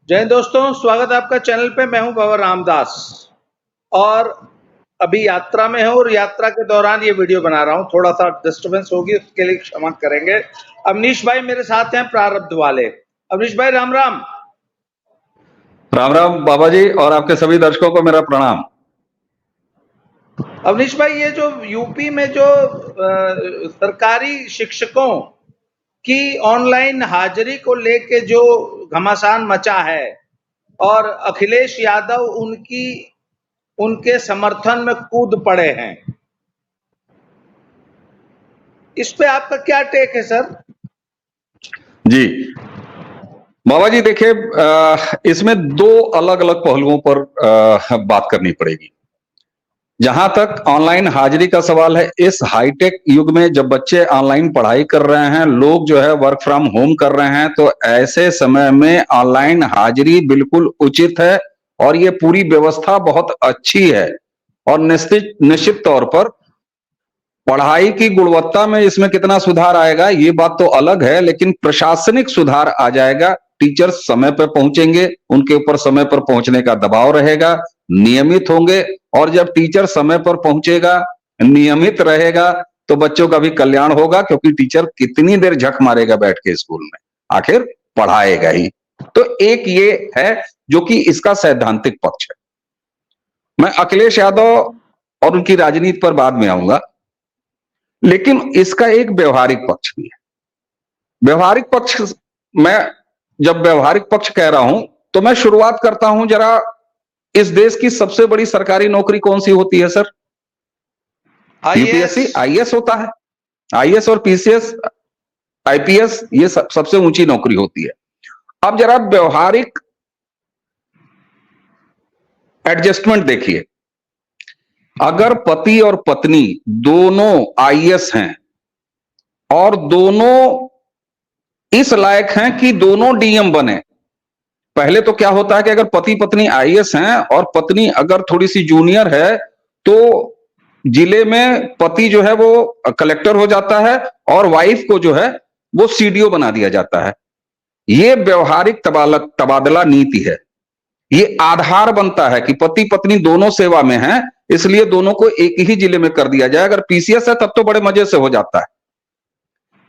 जय हिंद दोस्तों, स्वागत है आपका चैनल पे। मैं हूं बाबा रामदास और अभी यात्रा में हूं और यात्रा के दौरान ये वीडियो बना रहा हूं। थोड़ा सा डिस्टरबेंस होगी, उसके लिए क्षमा करेंगे। अवनीश भाई मेरे साथ हैं, प्रारब्ध वाले। अवनीश भाई राम राम। राम राम बाबा जी और आपके सभी दर्शकों को मेरा प्रणाम। अवनीश भाई, ये जो यूपी में जो सरकारी शिक्षकों की ऑनलाइन हाजिरी को लेके जो घमासान मचा है और अखिलेश यादव उनके समर्थन में कूद पड़े हैं, इस पे आपका क्या टेक है सर? जी बाबा जी देखिए, इसमें दो अलग अलग पहलुओं पर बात करनी पड़ेगी। जहां तक ऑनलाइन हाजिरी का सवाल है, इस हाईटेक युग में जब बच्चे ऑनलाइन पढ़ाई कर रहे हैं, लोग जो है वर्क फ्रॉम होम कर रहे हैं, तो ऐसे समय में ऑनलाइन हाजिरी बिल्कुल उचित है और ये पूरी व्यवस्था बहुत अच्छी है। और निश्चित तौर पर पढ़ाई की गुणवत्ता में इसमें कितना सुधार आएगा ये बात तो अलग है, लेकिन प्रशासनिक सुधार आ जाएगा। टीचर समय पर पहुंचेंगे, उनके ऊपर समय पर पहुंचने का दबाव रहेगा, नियमित होंगे। और जब टीचर समय पर पहुंचेगा, नियमित रहेगा, तो बच्चों का भी कल्याण होगा, क्योंकि टीचर कितनी देर झक मारेगा बैठ के स्कूल में, आखिर पढ़ाएगा ही। तो एक ये है जो कि इसका सैद्धांतिक पक्ष है। मैं अखिलेश यादव और उनकी राजनीति पर बाद में आऊंगा, लेकिन इसका एक व्यवहारिक पक्ष भी है। व्यवहारिक पक्ष, मैं जब व्यवहारिक पक्ष कह रहा हूं तो मैं शुरुआत करता हूं जरा, इस देश की सबसे बड़ी सरकारी नौकरी कौन सी होती है सर? यूपीएससी, आईएएस होता है। आईएएस और पीसीएस, आईपीएस, ये सबसे ऊंची नौकरी होती है। अब जरा व्यवहारिक एडजस्टमेंट देखिए। अगर पति और पत्नी दोनों आईएएस हैं और दोनों इस लायक हैं कि दोनों डीएम बने, पहले तो क्या होता है कि अगर पति पत्नी आईएएस हैं और पत्नी अगर थोड़ी सी जूनियर है, तो जिले में पति जो है वो कलेक्टर हो जाता है और वाइफ को जो है वो सीडीओ बना दिया जाता है। ये व्यवहारिक तबादला नीति है। ये आधार बनता है कि पति पत्नी दोनों सेवा में हैं, इसलिए दोनों को एक ही जिले में कर दिया जाए। अगर पीसीएस है तब तो बड़े मजे से हो जाता है,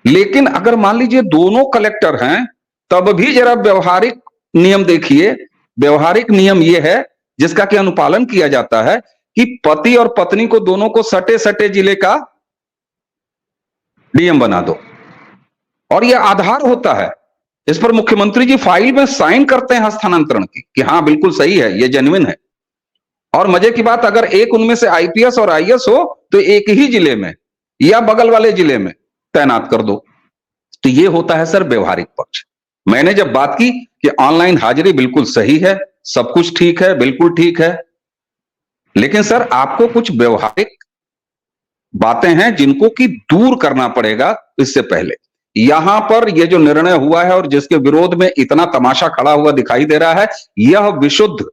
लेकिन अगर मान लीजिए दोनों कलेक्टर हैं, तब भी जरा व्यवहारिक नियम देखिए। व्यवहारिक नियम यह है, जिसका कि अनुपालन किया जाता है, कि पति और पत्नी को दोनों को सटे सटे जिले का डीएम बना दो, और यह आधार होता है। इस पर मुख्यमंत्री जी फाइल में साइन करते हैं हस्तांतरण की, कि हाँ बिल्कुल सही है, यह जेन्युइन है। और मजे की बात, अगर एक उनमें से आईपीएस और आईएएस हो तो एक ही जिले में या बगल वाले जिले में तैनात कर दो। तो ये होता है सर व्यवहारिक पक्ष। मैंने जब बात की कि ऑनलाइन हाजिरी बिल्कुल सही है, सब कुछ ठीक है, बिल्कुल ठीक है, लेकिन सर आपको कुछ व्यवहारिक बातें हैं जिनको कि दूर करना पड़ेगा। इससे पहले यहां पर यह जो निर्णय हुआ है और जिसके विरोध में इतना तमाशा खड़ा हुआ दिखाई दे रहा है, यह विशुद्ध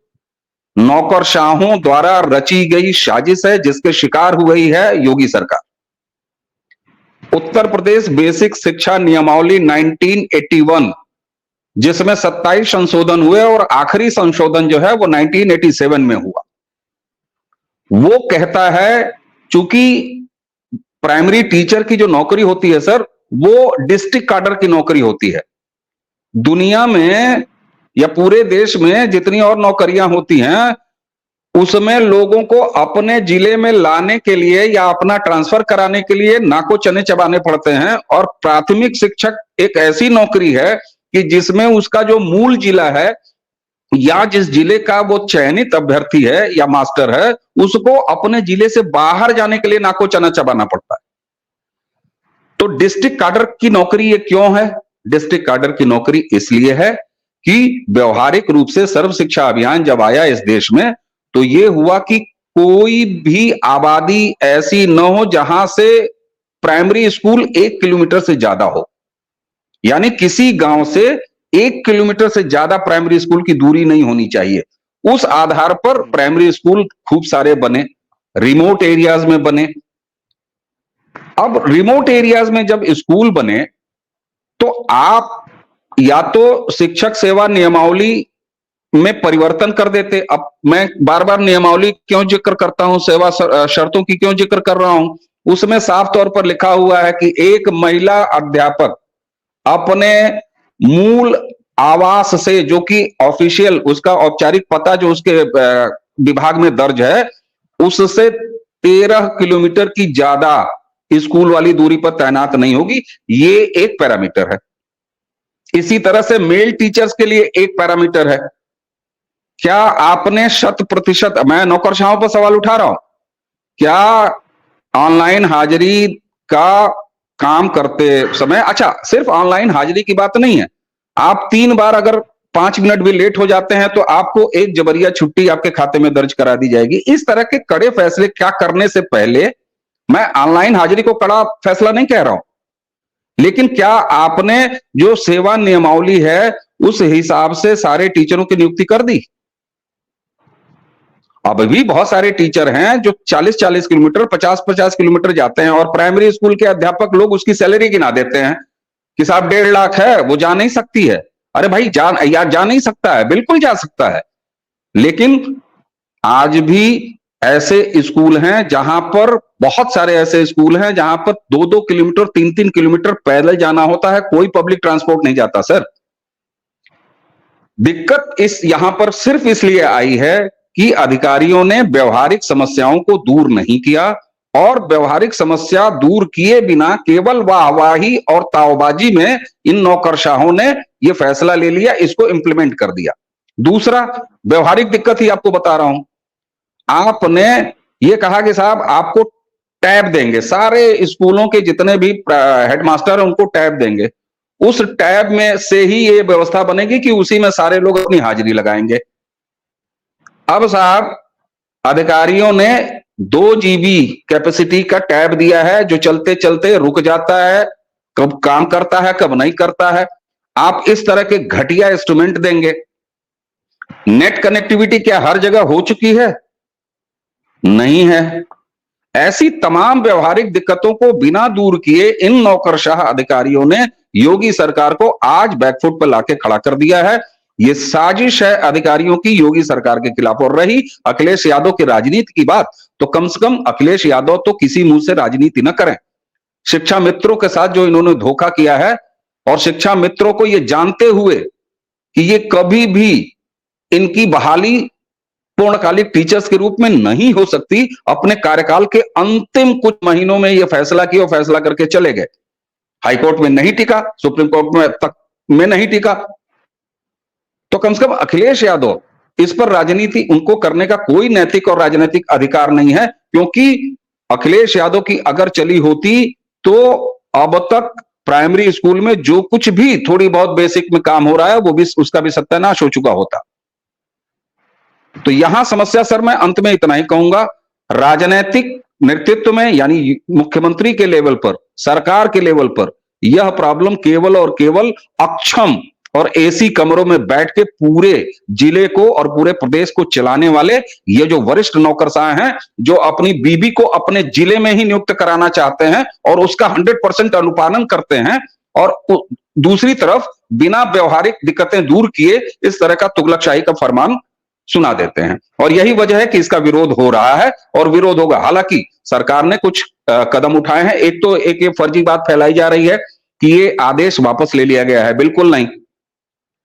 नौकरशाहों द्वारा रची गई साजिश है, जिसके शिकार हुई है योगी सरकार। उत्तर प्रदेश बेसिक शिक्षा नियमावली 1981, जिसमें 27 संशोधन हुए और आखिरी संशोधन जो है वो 1987 में हुआ। वो कहता है, चूंकि प्राइमरी टीचर की जो नौकरी होती है सर, वो डिस्ट्रिक्ट काडर की नौकरी होती है। दुनिया में या पूरे देश में जितनी और नौकरियां होती हैं, उसमें लोगों को अपने जिले में लाने के लिए या अपना ट्रांसफर कराने के लिए नाको चने चबाने पड़ते हैं। और प्राथमिक शिक्षक एक ऐसी नौकरी है कि जिसमें उसका जो मूल जिला है या जिस जिले का वो चयनित अभ्यर्थी है या मास्टर है, उसको अपने जिले से बाहर जाने के लिए नाको चना चबाना पड़ता है। तो डिस्ट्रिक्ट काडर की नौकरी ये क्यों है? डिस्ट्रिक्ट काडर की नौकरी इसलिए है कि व्यवहारिक रूप से सर्व शिक्षा अभियान जब आया इस देश में, तो ये हुआ कि कोई भी आबादी ऐसी न हो जहां से प्राइमरी स्कूल 1 किलोमीटर से ज्यादा हो। यानी किसी गांव से 1 किलोमीटर से ज्यादा प्राइमरी स्कूल की दूरी नहीं होनी चाहिए। उस आधार पर प्राइमरी स्कूल खूब सारे बने, रिमोट एरियाज में बने। अब रिमोट एरियाज में जब स्कूल बने, तो आप या तो शिक्षक सेवा नियमावली में परिवर्तन कर देते। अब मैं बार बार नियमावली क्यों जिक्र करता हूं, सेवा शर्तों की क्यों जिक्र कर रहा हूं, उसमें साफ तौर पर लिखा हुआ है कि एक महिला अध्यापक अपने मूल आवास से, जो कि ऑफिशियल उसका औपचारिक पता जो उसके विभाग में दर्ज है, उससे 13 किलोमीटर की ज्यादा स्कूल वाली दूरी पर तैनात नहीं होगी। ये एक पैरामीटर है। इसी तरह से मेल टीचर्स के लिए एक पैरामीटर है। क्या आपने 100%, मैं नौकरशाहों पर सवाल उठा रहा हूं, क्या ऑनलाइन हाजिरी का काम करते समय, अच्छा सिर्फ ऑनलाइन हाजिरी की बात नहीं है, आप 3 बार अगर 5 मिनट भी लेट हो जाते हैं तो आपको एक जबरिया छुट्टी आपके खाते में दर्ज करा दी जाएगी। इस तरह के कड़े फैसले क्या करने से पहले, मैं ऑनलाइन हाजिरी को कड़ा फैसला नहीं कह रहा हूं, लेकिन क्या आपने जो सेवा नियमावली है उस हिसाब से सारे टीचरों की नियुक्ति कर दी? अब भी बहुत सारे टीचर हैं जो 40-40 किलोमीटर, 50-50 किलोमीटर जाते हैं, और प्राइमरी स्कूल के अध्यापक लोग उसकी सैलरी गिना देते हैं कि साहब 1.5 लाख है, वो जा नहीं सकती है। अरे भाई जा नहीं सकता है, बिल्कुल जा सकता है, लेकिन आज भी ऐसे स्कूल हैं जहां पर, बहुत सारे ऐसे स्कूल हैं जहां पर 2-2 किलोमीटर, 3-3 किलोमीटर पैदल जाना होता है, कोई पब्लिक ट्रांसपोर्ट नहीं जाता। सर, दिक्कत यहां पर सिर्फ इसलिए आई है कि अधिकारियों ने व्यवहारिक समस्याओं को दूर नहीं किया, और व्यवहारिक समस्या दूर किए बिना केवल वाहवाही और तावबाजी में इन नौकरशाहों ने यह फैसला ले लिया, इसको इंप्लीमेंट कर दिया। दूसरा व्यवहारिक दिक्कत ही आपको बता रहा हूं। आपने ये कहा कि साहब आपको टैब देंगे, सारे स्कूलों के जितने भी हेडमास्टर हैं उनको टैब देंगे, उस टैब में से ही ये व्यवस्था बनेगी कि उसी में सारे लोग अपनी हाजिरी लगाएंगे। अब साहब, अधिकारियों ने 2 GB कैपेसिटी का टैब दिया है, जो चलते चलते रुक जाता है, कब काम करता है कब नहीं करता है। आप इस तरह के घटिया इंस्ट्रूमेंट देंगे। नेट कनेक्टिविटी क्या हर जगह हो चुकी है? नहीं है। ऐसी तमाम व्यवहारिक दिक्कतों को बिना दूर किए इन नौकरशाह अधिकारियों ने योगी सरकार को आज बैकफुट पर लाके खड़ा कर दिया है। ये साजिश है अधिकारियों की योगी सरकार के खिलाफ। और रही अखिलेश यादव की राजनीति की बात, तो कम से कम अखिलेश यादव तो किसी मुंह से राजनीति न करें। शिक्षा मित्रों के साथ जो इन्होंने धोखा किया है, और शिक्षा मित्रों को ये जानते हुए कि ये कभी भी इनकी बहाली पूर्णकालिक टीचर्स के रूप में नहीं हो सकती, अपने कार्यकाल के अंतिम कुछ महीनों में यह फैसला किया और फैसला करके चले गए। हाईकोर्ट में नहीं टिका, सुप्रीम कोर्ट में तक में नहीं टिका, तो कम से कम अखिलेश यादव, इस पर राजनीति उनको करने का कोई नैतिक और राजनीतिक अधिकार नहीं है, क्योंकि अखिलेश यादव की अगर चली होती तो अब तक प्राइमरी स्कूल में जो कुछ भी थोड़ी बहुत बेसिक में काम हो रहा है वो भी, उसका भी सत्यानाश हो चुका होता। तो यहां समस्या सर, मैं अंत में इतना ही कहूंगा, राजनीतिक नेतृत्व में, यानी मुख्यमंत्री के लेवल पर, सरकार के लेवल पर यह प्रॉब्लम केवल और केवल अक्षम और एसी कमरों में बैठ के पूरे जिले को और पूरे प्रदेश को चलाने वाले ये जो वरिष्ठ नौकरशाह हैं, जो अपनी बीबी को अपने जिले में ही नियुक्त कराना चाहते हैं और उसका 100% अनुपालन करते हैं, और दूसरी तरफ बिना व्यवहारिक दिक्कतें दूर किए इस तरह का तुगलकशाही का फरमान सुना देते हैं। और यही वजह है कि इसका विरोध हो रहा है और विरोध होगा। हालांकि सरकार ने कुछ कदम उठाए हैं। एक तो ये फर्जी बात फैलाई जा रही है कि ये आदेश वापस ले लिया गया है। बिल्कुल नहीं,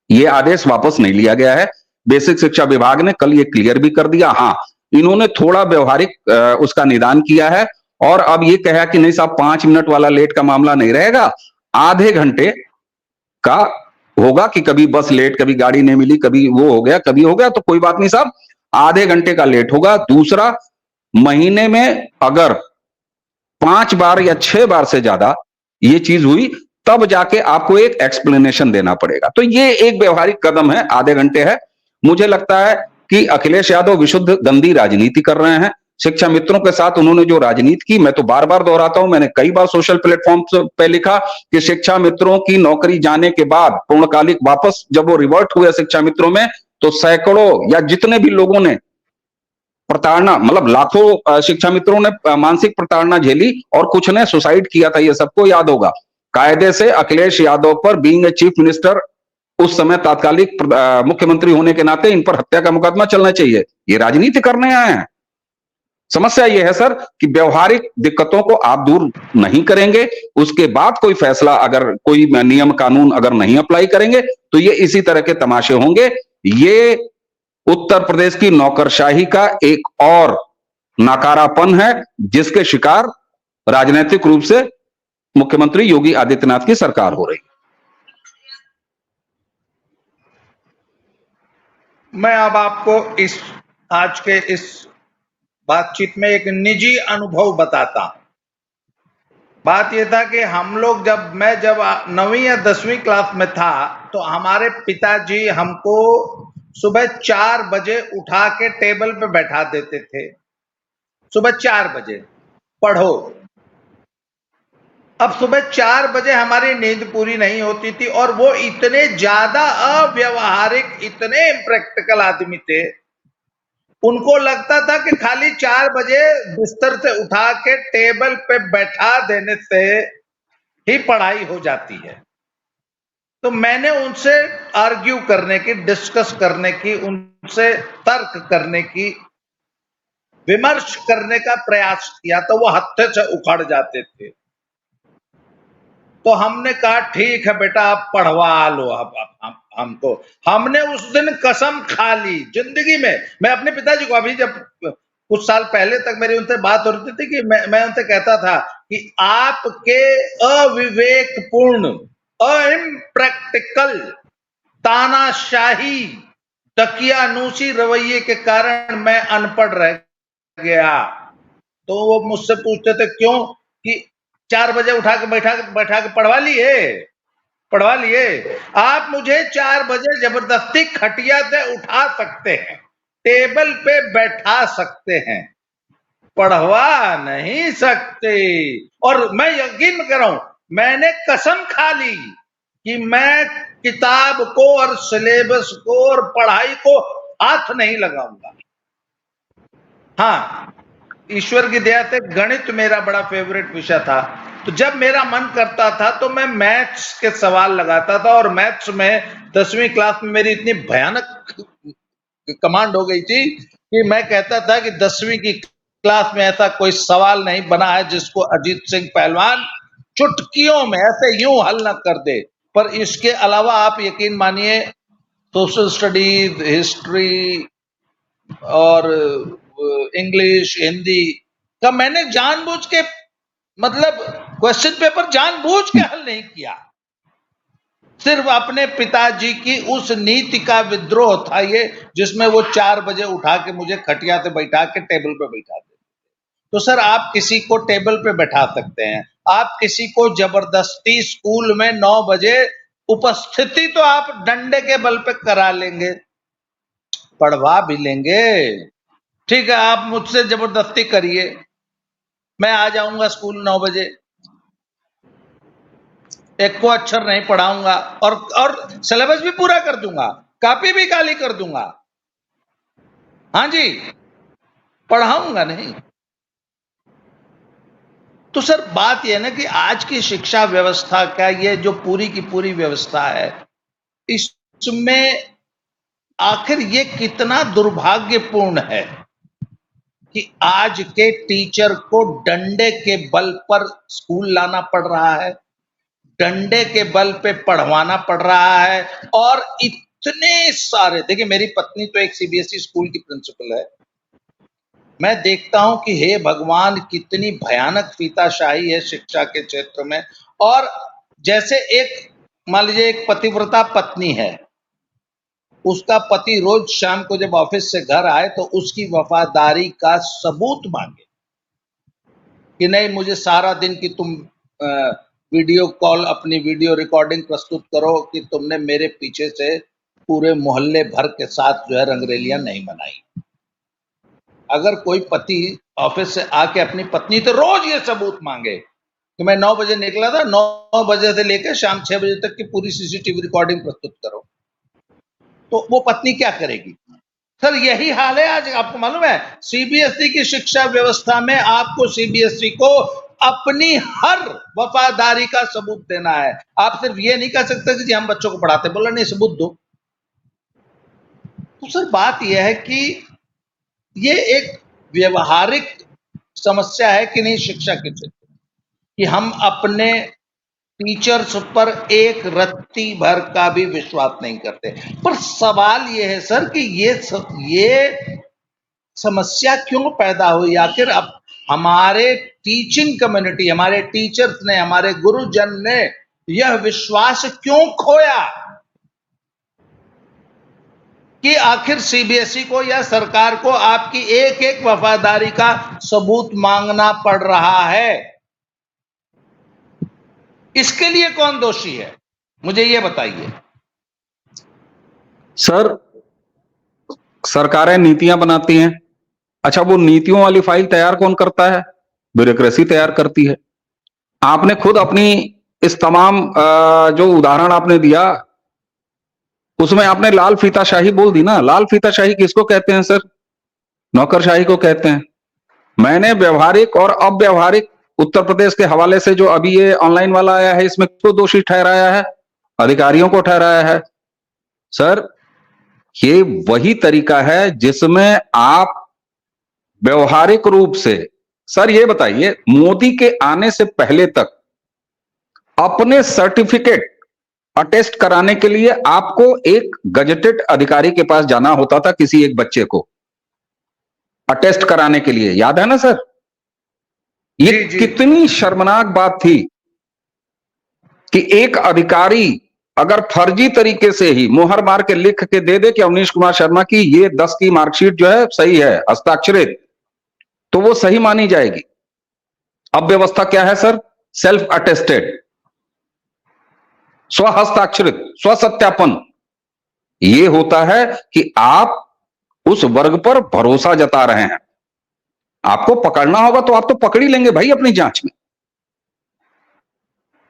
ये आदेश वापस नहीं लिया गया है। बेसिक शिक्षा विभाग ने कल ये क्लियर भी कर दिया। हाँ, इन्होंने थोड़ा व्यवहारिक उसका निदान किया है, और अब ये कहा कि नहीं साहब 5 मिनट वाला लेट का मामला नहीं रहेगा, आधे घंटे का होगा कि कभी बस लेट, कभी गाड़ी नहीं मिली, कभी वो हो गया, कभी हो गया, तो कोई बात नहीं साहब, आधे घंटे का लेट होगा। दूसरा, महीने में अगर 5 बार या 6 बार से ज्यादा ये चीज हुई तब जाके आपको एक एक्सप्लेनेशन देना पड़ेगा। तो ये एक व्यवहारिक कदम है, आधे घंटे है। मुझे लगता है कि अखिलेश यादव विशुद्ध गंदी राजनीति कर रहे हैं। शिक्षा मित्रों के साथ उन्होंने जो राजनीति की, मैं तो बार बार दोहराता हूं, मैंने कई बार सोशल प्लेटफॉर्म पे लिखा कि शिक्षा मित्रों की नौकरी जाने के बाद पूर्णकालिक वापस जब वो रिवर्ट हुए शिक्षा मित्रों में, तो सैकड़ों या जितने भी लोगों ने प्रताड़ना, मतलब लाखों शिक्षा मित्रों ने मानसिक प्रताड़ना झेली और कुछ ने सुसाइड किया था, ये सबको याद होगा। कायदे से अखिलेश यादव पर बीइंग ए चीफ मिनिस्टर उस समय तात्कालिक मुख्यमंत्री होने के नाते इन पर हत्या का मुकदमा चलना चाहिए। ये राजनीति करने आए हैं। समस्या यह है सर कि व्यवहारिक दिक्कतों को आप दूर नहीं करेंगे, उसके बाद कोई फैसला, अगर कोई नियम कानून अगर नहीं अप्लाई करेंगे तो ये इसी तरह के तमाशे होंगे। ये उत्तर प्रदेश की नौकरशाही का एक और नाकारापन है, जिसके शिकार राजनीतिक रूप से मुख्यमंत्री योगी आदित्यनाथ की सरकार हो रही है। मैं अब आपको इस आज के इस बातचीत में एक निजी अनुभव बताता हूं। बात यह था कि हम लोग मैं जब 9वीं या 10वीं क्लास में था तो हमारे पिताजी हमको सुबह 4 बजे उठा के टेबल पे बैठा देते थे। सुबह 4 बजे पढ़ो। अब सुबह 4 बजे हमारी नींद पूरी नहीं होती थी और वो इतने ज्यादा अव्यवहारिक, इतने इम्प्रैक्टिकल आदमी थे, उनको लगता था कि खाली 4 बजे बिस्तर से उठा के टेबल पे बैठा देने से ही पढ़ाई हो जाती है। तो मैंने उनसे आर्ग्यू करने की, डिस्कस करने की, उनसे तर्क करने की, विमर्श करने का प्रयास किया तो वो हत्थे से उखड़ जाते थे। तो हमने कहा ठीक है बेटा, आप पढ़वा लो अब हमको। हमने उस दिन कसम खा ली जिंदगी में। मैं अपने पिताजी को, अभी जब कुछ साल पहले तक मेरी उनसे बात हो रही थी कि मैं उनसे कहता था कि आपके अविवेकपूर्ण, इम्प्रैक्टिकल, तानाशाही, तकियानूसी रवैये के कारण मैं अनपढ़ रह गया। तो वो मुझसे पूछते थे क्यों, कि 4 बजे उठा के बैठा के पढ़वा लिए। आप मुझे 4 बजे जबरदस्ती खटिया से उठा सकते हैं, टेबल पे बैठा सकते हैं, पढ़वा नहीं सकते। और मैं यकीन कर रहा हूं, मैंने कसम खा ली कि मैं किताब को और सिलेबस को और पढ़ाई को हाथ नहीं लगाऊंगा। हाँ, ईश्वर की दया से गणित मेरा बड़ा फेवरेट विषय था। तो जब मेरा मन करता था तो मैं मैथ्स के सवाल लगाता था, और मैथ्स में 10वीं क्लास में मेरी इतनी भयानक कमांड हो गई थी कि मैं कहता था कि 10वीं की क्लास में ऐसा कोई सवाल नहीं बना है जिसको अजीत सिंह पहलवान चुटकियों में ऐसे यूं हल न कर दे। पर इसके अलावा आप यकीन मानिए, सोशल स्टडीज, हिस्ट्री और इंग्लिश, हिंदी का मैंने जानबूझ के, मतलब क्वेश्चन पेपर जानबूझ के हल नहीं किया। सिर्फ अपने पिताजी की उस नीति का विद्रोह था ये, जिसमें वो 4 बजे उठा के मुझे खटिया से बैठा के टेबल पे बैठा देते। तो सर, आप किसी को टेबल पे बैठा सकते हैं, आप किसी को जबरदस्ती स्कूल में 9 बजे उपस्थिति तो आप डंडे के बल पे करा लेंगे, पढ़वा भी लेंगे। ठीक है, आप मुझसे जबरदस्ती करिए, मैं आ जाऊंगा स्कूल 9 बजे, एक को अक्षर नहीं पढ़ाऊंगा और सिलेबस भी पूरा कर दूंगा, कॉपी भी खाली कर दूंगा। हाँ जी, पढ़ाऊंगा नहीं। तो सर, बात यह ना कि आज की शिक्षा व्यवस्था का ये जो पूरी की पूरी व्यवस्था है, इसमें आखिर ये कितना दुर्भाग्यपूर्ण है कि आज के टीचर को डंडे के बल पर स्कूल लाना पड़ रहा है, डंडे के बल पे पढ़वाना पड़ रहा है। और इतने सारे, देखिए मेरी पत्नी तो एक सीबीएसई स्कूल की प्रिंसिपल है। मैं देखता हूं कि हे भगवान, कितनी भयानक फीताशाही है शिक्षा के क्षेत्र में। और जैसे एक, मान लीजिए एक पतिव्रता पत्नी है, उसका पति रोज शाम को जब ऑफिस से घर आए तो उसकी वफादारी का सबूत मांगे कि नहीं, मुझे सारा दिन की तुम वीडियो कॉल, अपनी वीडियो रिकॉर्डिंग प्रस्तुत करो कि तुमने मेरे पीछे से पूरे मोहल्ले भर के साथ जो है रंगरेलियां नहीं बनाई। अगर कोई पति ऑफिस से आके अपनी पत्नी तो रोज ये सबूत मांगे कि मैं 9 बजे निकला था, 9 बजे से लेकर शाम 6 बजे तक की पूरी सीसीटीवी रिकॉर्डिंग प्रस्तुत करो, तो वो पत्नी क्या करेगी? सर, यही हाल है आज। आपको मालूम है, सीबीएसई की शिक्षा व्यवस्था में आपको सीबीएसई को अपनी हर वफादारी का सबूत देना है। आप सिर्फ ये नहीं कह सकते कि जी हम बच्चों को पढ़ाते, बोला नहीं सबूत दो। तो सर बात यह है कि ये एक व्यवहारिक समस्या है कि नहीं शिक्षा के क्षेत्र में, कि हम अपने टीचर्स पर एक रत्ती भर का भी विश्वास नहीं करते। पर सवाल यह है सर कि ये समस्या क्यों पैदा हुई? आखिर अब हमारे टीचिंग कम्युनिटी, हमारे टीचर्स ने, हमारे गुरुजन ने यह विश्वास क्यों खोया कि आखिर सीबीएसई को या सरकार को आपकी एक एक वफादारी का सबूत मांगना पड़ रहा है? इसके लिए कौन दोषी है, मुझे ये बताइए। सर, सरकारें नीतियां बनाती हैं। अच्छा, वो नीतियों वाली फाइल तैयार कौन करता है? ब्यूरोक्रेसी तैयार करती है। आपने खुद अपनी इस तमाम जो उदाहरण आपने दिया उसमें आपने लाल फीताशाही बोल दी ना। लाल फीताशाही किसको कहते हैं सर? नौकरशाही को कहते हैं। मैंने व्यवहारिक और अव्यवहारिक उत्तर प्रदेश के हवाले से जो अभी ये ऑनलाइन वाला आया है, इसमें किसको दोषी ठहराया है? अधिकारियों को ठहराया है। सर, ये वही तरीका है जिसमें आप व्यवहारिक रूप से, सर ये बताइए, मोदी के आने से पहले तक अपने सर्टिफिकेट अटेस्ट कराने के लिए आपको एक गजेटेड अधिकारी के पास जाना होता था, किसी एक बच्चे को अटेस्ट कराने के लिए, याद है ना सर? ये जी। कितनी शर्मनाक बात थी कि एक अधिकारी अगर फर्जी तरीके से ही मोहर मार के लिख के दे दे कि अवनीश कुमार शर्मा की ये 10 की मार्कशीट जो है सही है, हस्ताक्षरित, तो वो सही मानी जाएगी। अब व्यवस्था क्या है सर? सेल्फ अटेस्टेड, स्व हस्ताक्षरित, स्व सत्यापन। ये होता है कि आप उस वर्ग पर भरोसा जता रहे हैं। आपको पकड़ना होगा तो आप तो पकड़ ही लेंगे भाई अपनी जांच में,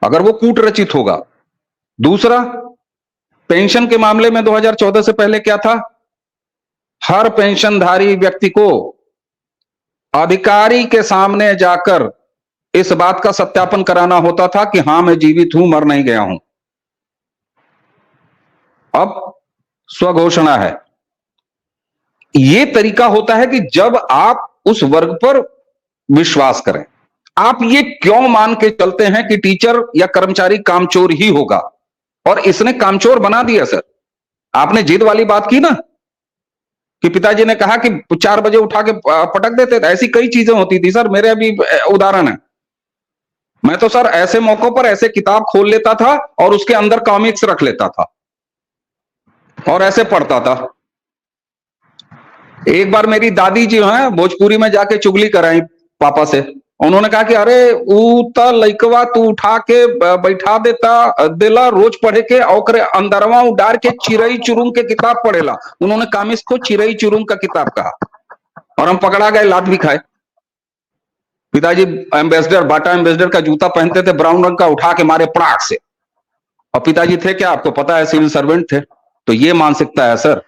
अगर वो कूट रचित होगा। दूसरा, पेंशन के मामले में 2014 से पहले क्या था? हर पेंशनधारी व्यक्ति को अधिकारी के सामने जाकर इस बात का सत्यापन कराना होता था कि हां मैं जीवित हूं, मर नहीं गया हूं। अब स्वघोषणा है। यह तरीका होता है कि जब आप उस वर्ग पर विश्वास करें। आप ये क्यों मान के चलते हैं कि टीचर या कर्मचारी कामचोर ही होगा? और इसने कामचोर बना दिया सर। आपने जिद वाली बात की ना कि पिताजी ने कहा कि 4 बजे उठा के पटक देते थे, ऐसी कई चीजें होती थी सर। मेरे अभी उदाहरण है, मैं तो सर ऐसे मौकों पर ऐसे किताब खोल लेता था और उसके अंदर कॉमिक्स रख लेता था और ऐसे पढ़ता था। एक बार मेरी दादी जी हैं भोजपुरी में जाके चुगली कराई पापा से। उन्होंने कहा कि अरे ऊता लइकवा तू उठा के बैठा देला रोज पढ़े के, और अंदरवा उडार के चिरई चुरुंग के किताब पढ़ेला। उन्होंने कामिस को चिरई चुरुंग का किताब कहा और हम पकड़ा गए, लात भी खाए। पिताजी एम्बेसडर, बाटा एम्बेसडर का जूता पहनते थे, ब्राउन रंग का, उठा के मारे पड़ाक से। और पिताजी थे क्या आपको पता है? सिविल सर्वेंट थे। तो ये मानसिकता है सर,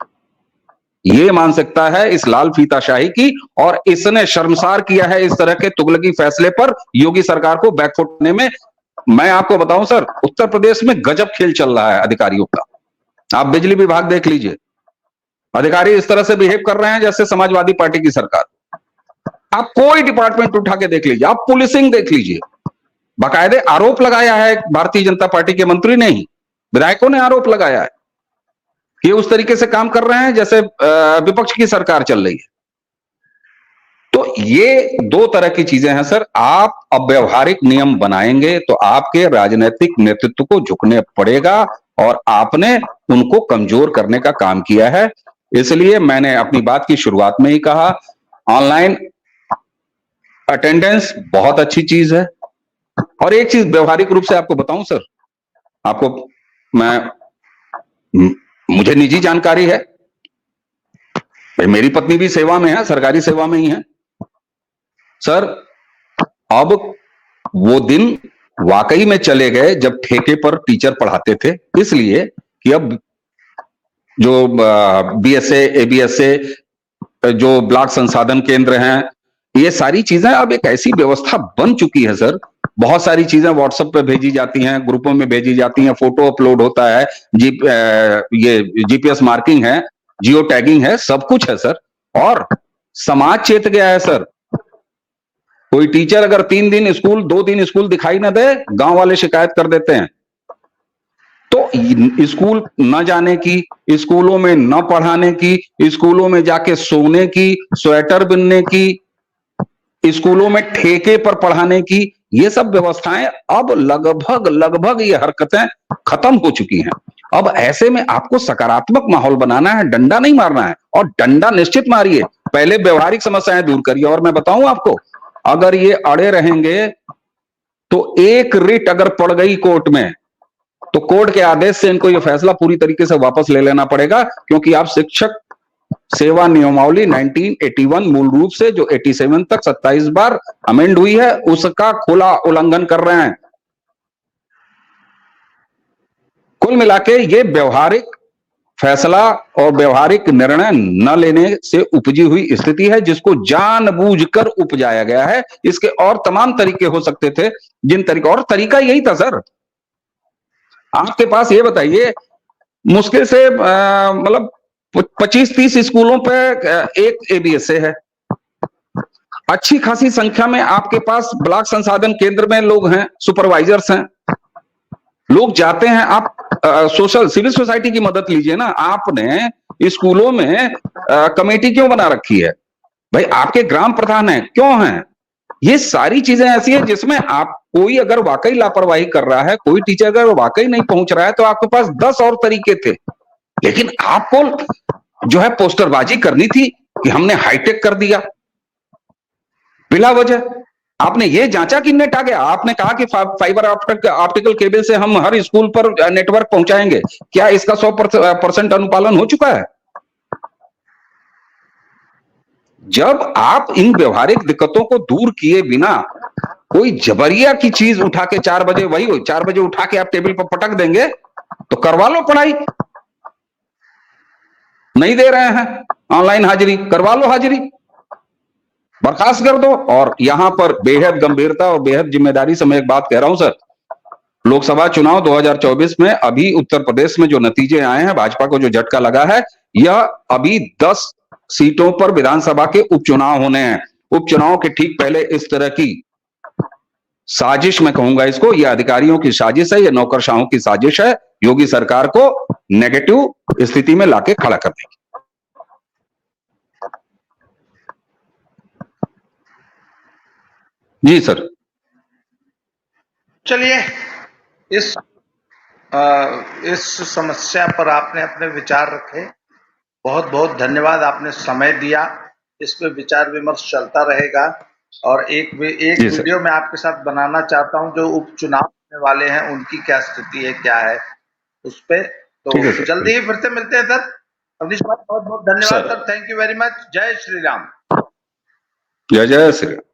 ये मानसिकता है इस लाल फीताशाही की, और इसने शर्मसार किया है इस तरह के तुगलकी फैसले पर योगी सरकार को बैकफुट में। मैं आपको बताऊं सर, उत्तर प्रदेश में गजब खेल चल रहा है अधिकारियों का। आप बिजली विभाग देख लीजिए, अधिकारी इस तरह से बिहेव कर रहे हैं जैसे समाजवादी पार्टी की सरकार। आप कोई डिपार्टमेंट उठा के देख लीजिए, आप पुलिसिंग देख लीजिए, बाकायदे आरोप लगाया है भारतीय जनता पार्टी के मंत्री ने ही, विधायकों ने आरोप लगाया है कि उस तरीके से काम कर रहे हैं जैसे विपक्ष की सरकार चल रही है। तो ये 2 तरह की चीजें हैं सर। आप अव्यवहारिक नियम बनाएंगे तो आपके राजनीतिक नेतृत्व को झुकने पड़ेगा, और आपने उनको कमजोर करने का काम किया है। इसलिए मैंने अपनी बात की शुरुआत में ही कहा, ऑनलाइन अटेंडेंस बहुत अच्छी चीज है। और एक चीज व्यवहारिक रूप से आपको बताऊं सर, आपको मुझे निजी जानकारी है, मेरी पत्नी भी सेवा में है, सरकारी सेवा में ही है सर। अब वो दिन वाकई में चले गए जब ठेके पर टीचर पढ़ाते थे, इसलिए कि अब जो बीएसए, एबीएसए, जो ब्लॉक संसाधन केंद्र हैं, ये सारी चीजें अब एक ऐसी व्यवस्था बन चुकी है सर, बहुत सारी चीजें व्हाट्सएप पे भेजी जाती हैं, ग्रुपों में भेजी जाती हैं, फोटो अपलोड होता है, ये जीपीएस मार्किंग है, जियो टैगिंग है, सब कुछ है सर। और समाज चेत गया है सर। कोई टीचर अगर 3 दिन स्कूल 2 दिन स्कूल दिखाई ना दे, गांव वाले शिकायत कर देते हैं। तो स्कूल न जाने की, स्कूलों में न पढ़ाने की, स्कूलों में जाके सोने की, स्वेटर बुनने की, स्कूलों में ठेके पर पढ़ाने की, ये सब व्यवस्थाएं अब लगभग ये हरकतें खत्म हो चुकी हैं। अब ऐसे में आपको सकारात्मक माहौल बनाना है, डंडा नहीं मारना है, और डंडा निश्चित मारिए, पहले व्यवहारिक समस्याएं दूर करिए। और मैं बताऊं आपको, अगर ये अड़े रहेंगे तो एक रिट अगर पड़ गई कोर्ट में, तो कोर्ट के आदेश से इनको ये फैसला पूरी तरीके से वापस ले लेना पड़ेगा, क्योंकि आप शिक्षक सेवा नियमावली 1981 मूल रूप से जो 87 तक 27 बार अमेंड हुई है, उसका खुला उल्लंघन कर रहे हैं। कुल मिलाके ये व्यवहारिक फैसला और व्यवहारिक निर्णय न लेने से उपजी हुई स्थिति है, जिसको जानबूझकर उपजाया गया है। इसके और तमाम तरीके हो सकते थे, जिन तरीके, और तरीका यही था सर। आपके पास ये बताइए, मुश्किल से मतलब 25-30 स्कूलों पे एक एबीएसए है, अच्छी खासी संख्या में आपके पास ब्लॉक संसाधन केंद्र में लोग हैं, सुपरवाइजर्स हैं, लोग जाते हैं। आप सोशल सिविल सोसाइटी की मदद लीजिए ना। आपने स्कूलों में कमेटी क्यों बना रखी है भाई? आपके ग्राम प्रधान हैं, क्यों हैं? ये सारी चीजें ऐसी है जिसमें आप, कोई अगर वाकई लापरवाही कर रहा है, कोई टीचर अगर वाकई नहीं पहुंच रहा है, तो आपके पास 10 और तरीके थे, लेकिन आपको जो है पोस्टरबाजी करनी थी कि हमने हाईटेक कर दिया बिला वजह। आपने ये जांचा कि नेट आ गया, आपने कहा कि फाइबर ऑप्टिकल केबल से हम हर स्कूल पर नेटवर्क पहुंचाएंगे, क्या इसका 100% अनुपालन हो चुका है? जब आप इन व्यवहारिक दिक्कतों को दूर किए बिना कोई जबरिया की चीज उठा के 4 बजे, वही 4 बजे उठा के आप टेबल पर पटक देंगे, तो करवा लो पढ़ाई। नहीं दे रहे हैं ऑनलाइन हाजिरी, करवा लो हाजिरी, बर्खास्त कर दो। और यहां पर बेहद गंभीरता और बेहद जिम्मेदारी से मैं एक बात कह रहा हूं सर, लोकसभा चुनाव 2024 में अभी उत्तर प्रदेश में जो नतीजे आए हैं, भाजपा को जो झटका लगा है, यह अभी 10 सीटों पर विधानसभा के उपचुनाव होने हैं। उपचुनाव के ठीक पहले इस तरह की साजिश, मैं कहूंगा इसको, यह अधिकारियों की साजिश है, यह नौकरशाहों की साजिश है, योगी सरकार को नेगेटिव स्थिति में लाके खड़ा करने की। जी सर। चलिए, इस समस्या पर आपने अपने विचार रखे, बहुत बहुत धन्यवाद। आपने समय दिया, इस पे विचार विमर्श चलता रहेगा। और एक वीडियो मैं आपके साथ बनाना चाहता हूं, जो उपचुनाव होने वाले हैं उनकी क्या स्थिति है, क्या है उस पे। तो जल्दी ही फिर से मिलते हैं सर। अवनीश भाई, बहुत बहुत धन्यवाद sir, thank you very much. जय श्री राम। जय जय श्री राम।